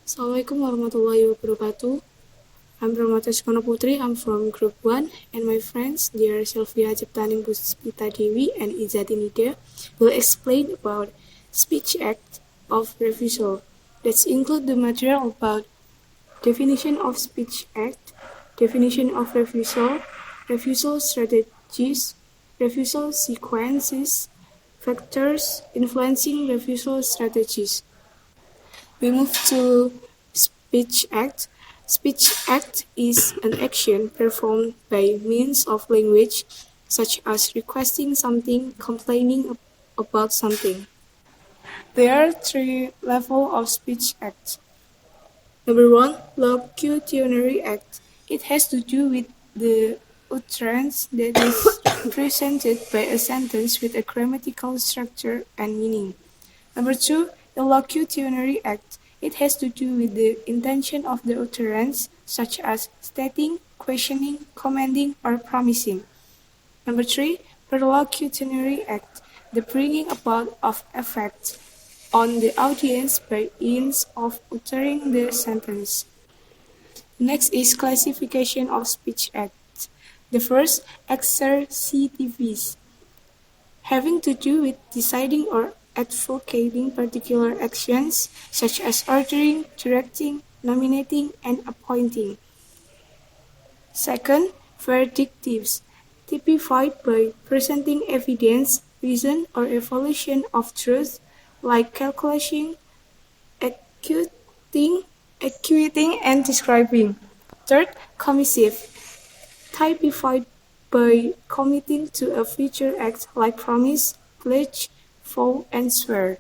Assalamualaikum warahmatullahi wabarakatuh. I'm Pramatya Putri. I'm from Group 1, and my friends, dear Silvia, Ciptaning, Puspita, Dewi, and Izzatin Nida, will explain about speech act of refusal. Let's include the material about definition of speech act, definition of refusal, refusal strategies, refusal sequences, factors influencing refusal strategies. We move to speech act. Speech act is an action performed by means of language, such as requesting something, complaining about something. There are three levels of speech act. Number one, locutionary act. It has to do with the utterance that is represented by a sentence with a grammatical structure and meaning. Number two, illocutionary act. It has to do with the intention of the utterance, such as stating, questioning, commanding, or promising. Number three, perlocutionary act. The bringing about of effect on the audience by means of uttering the sentence. Next is classification of speech acts. The first, exercitives, having to do with deciding or advocating particular actions, such as ordering, directing, nominating, and appointing. Second, verdictives, typified by presenting evidence, reason, or evaluation of truth, like calculating, acquitting, and describing. Third, commissive, typified by committing to a future act like promise, pledge, vow, and swear.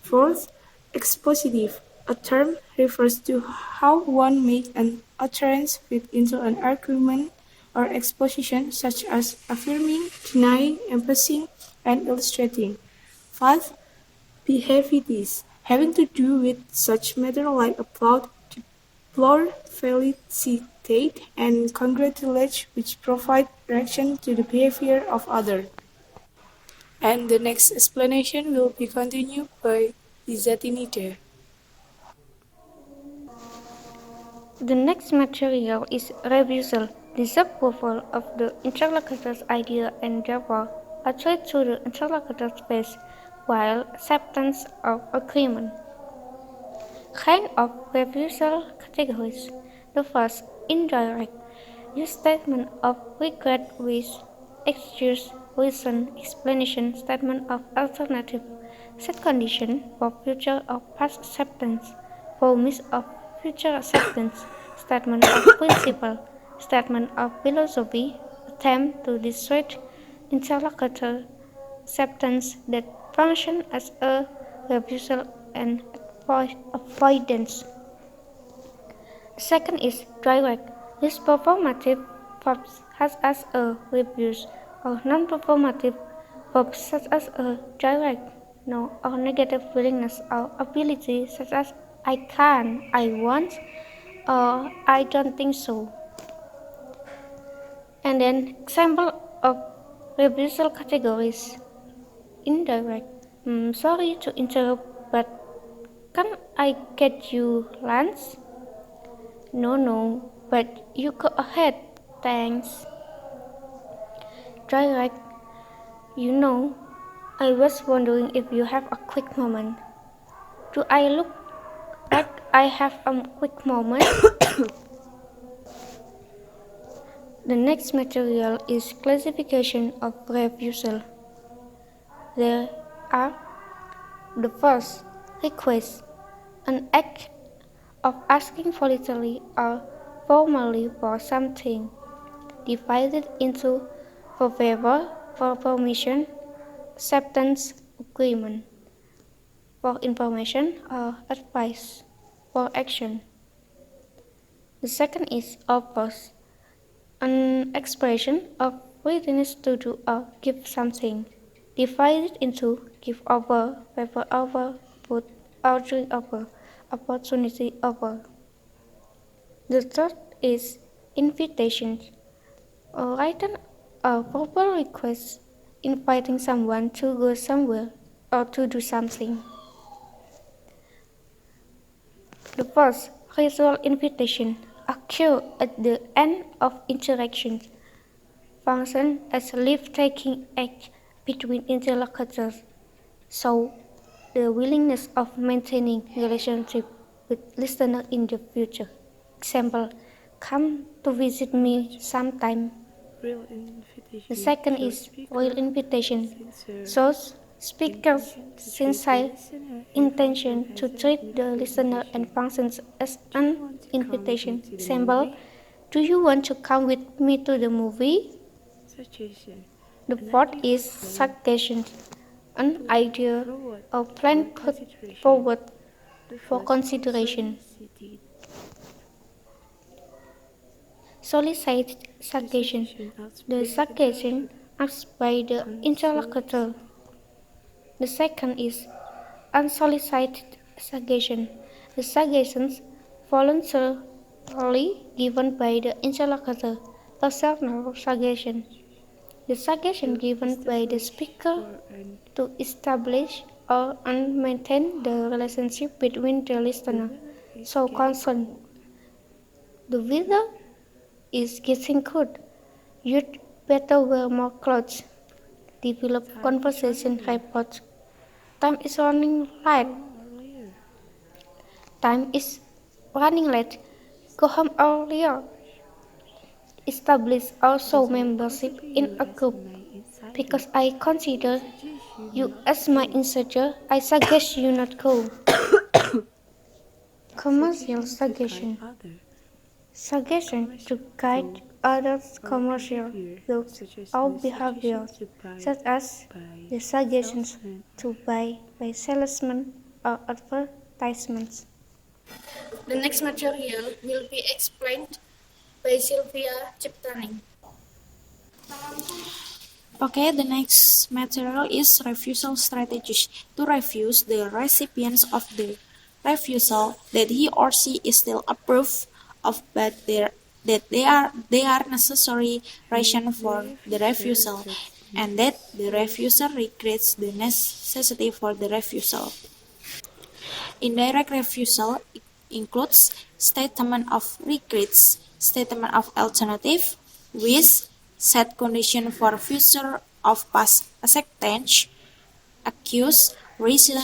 Fourth, expositive. A term refers to how one makes an utterance fit into an argument or exposition, such as affirming, denying, emphasizing, and illustrating. Five, behaviorities, having to do with such matter like applaud, deplore, felicitate, and congratulate, which provide direction to the behavior of others. And the next explanation will be continued by Izzatin Nida. The next material is refusal, disapproval of the interlocutor's idea and therefore a threat to the interlocutor's base, while acceptance of agreement. Kind of refusal categories. The first, indirect, use statement of regret with excuse, reason, explanation, statement of alternative, set condition for future or past acceptance, promise of future acceptance, statement of principle, statement of philosophy, attempt to dissuade interlocutor acceptance that function as a refusal and avoidance. Second is direct. Use performative verbs such as a refuse or non-performative verbs such as a direct, no, or negative willingness or ability such as I can, I want, or I don't think so. And then example of refusal categories. Indirect. Sorry to interrupt, but can I get you lunch? No, but you go ahead, thanks. Direct. You know, I was wondering if you have a quick moment. Do I look like I have a quick moment? The next material is classification of refusal. There are the first, request, an act of asking voluntarily or formally for something, divided into for favor, for permission, acceptance, agreement, for information or advice, for action. The second is offers, an expression of willingness to do or give something, divided into give over, favor over, put, ordering over, opportunity over. The third is invitation, a written or verbal request inviting someone to go somewhere or to do something. The first, ritual invitation, occur at the end of interactions, function as a leave-taking act between interlocutors, so the willingness of maintaining relationship with listener in the future. Example, come to visit me sometime. Real invitation. The second is real invitation, shows speakers sincere intention to treat the listener and functions as an invitation. Example, do you want to come with me to the movie? Suggestion. The fourth is suggestion, an idea or plan put forward for consideration. Solicit suggestion, the suggestion asked by the interlocutor. The second is unsolicited suggestion, the suggestions voluntarily given by the interlocutor. Personal suggestion, the suggestion given by the speaker to establish or maintain the relationship between the listener. So concern, the weather is getting cold. You'd better wear more clothes. Develop conversation reports. Time is running late. Time is running late. Go home earlier. Establish also membership in a group. Because I consider you as my insider, I suggest you not go. Commercial suggestion. Suggestion to guide others' commercial looks or behaviors, such as the suggestions to buy by salesmen or advertisements. The next material will be explained by Silvia Ciptaning. Okay, the next material is refusal strategies. To refuse the recipients of the refusal that he or she is still approved of, but that they are necessary reason for the refusal, and that the refuser regrets the necessity for the refusal. Indirect refusal includes statement of regrets, statement of alternative, wish, set condition for future of past acceptance, accuse, reason,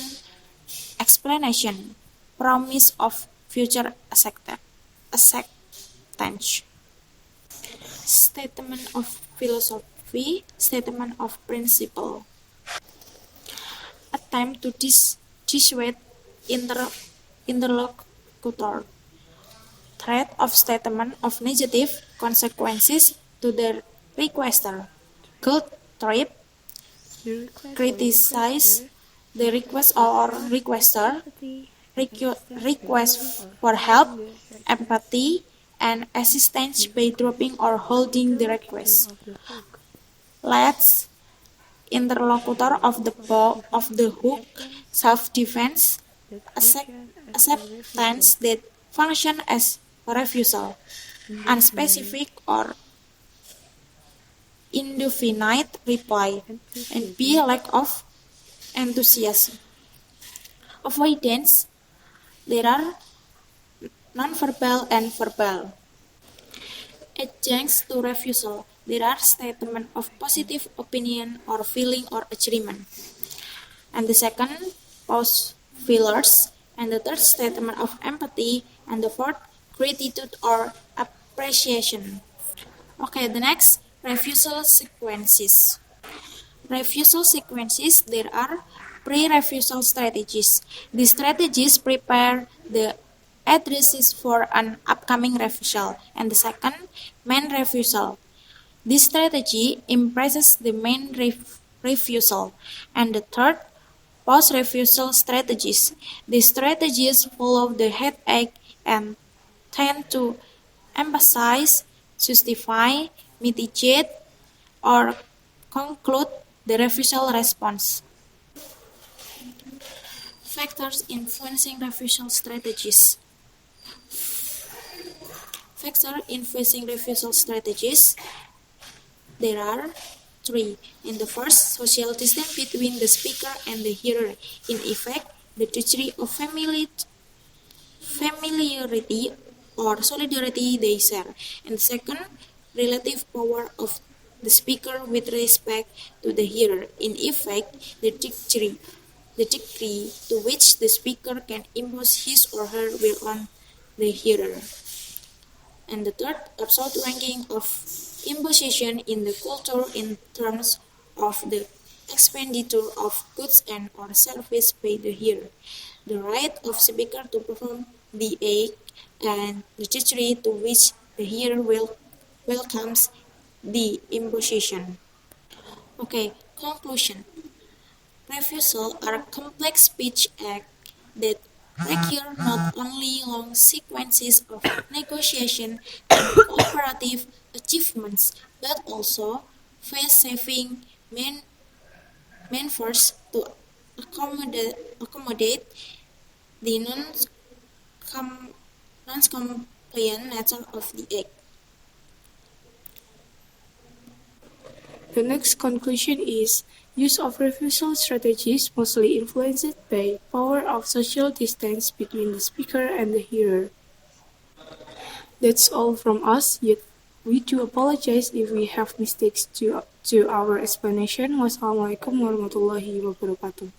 explanation, promise of future acceptance. Statement of philosophy, statement of principle. Attempt to dissuade interlocutor. Threat of statement of negative consequences to the requester. Guilt trip. Criticize the request or requester. Request for help, empathy, and assistance by dropping or holding the request. Let's interlocutor of the hook, self-defense, acceptance that function as a refusal, unspecific or indefinite reply, and B, lack of enthusiasm. Avoidance, there are nonverbal and verbal. Adjuncts to refusal, there are statements of positive opinion or feeling or agreement. And the second, pause fillers, and the third, statement of empathy, and the fourth, gratitude or appreciation. Okay, the next, refusal sequences. Refusal sequences, there are pre-refusal strategies. These strategies prepare the addresses for an upcoming refusal. And the second, main refusal. This strategy impresses the main refusal. And the third, post-refusal strategies. These strategies follow the headache and tend to emphasize, justify, mitigate, or conclude the refusal response. Factors influencing refusal strategies. Factors influencing refusal strategies, there are three. In the first, social distance between the speaker and the hearer. In effect, the degree of familiarity familiarity or solidarity they share. And second, relative power of the speaker with respect to the hearer. In effect, the degree to which the speaker can impose his or her will on the hearer. And the third, absolute ranking of imposition in the culture in terms of the expenditure of goods and or service by the hearer, the right of speaker to perform the act, and the degree to which the hearer will welcomes the imposition. Okay, conclusion. Refusal are complex speech acts that require not only long sequences of negotiation and cooperative achievements, but also face-saving maneuvers to accommodate the non-compliant nature of the act. The next conclusion is use of refusal strategies mostly influenced by power of social distance between the speaker and the hearer. That's all from us, yet we do apologize if we have mistakes to our explanation. Wassalamualaikum warahmatullahi wabarakatuh.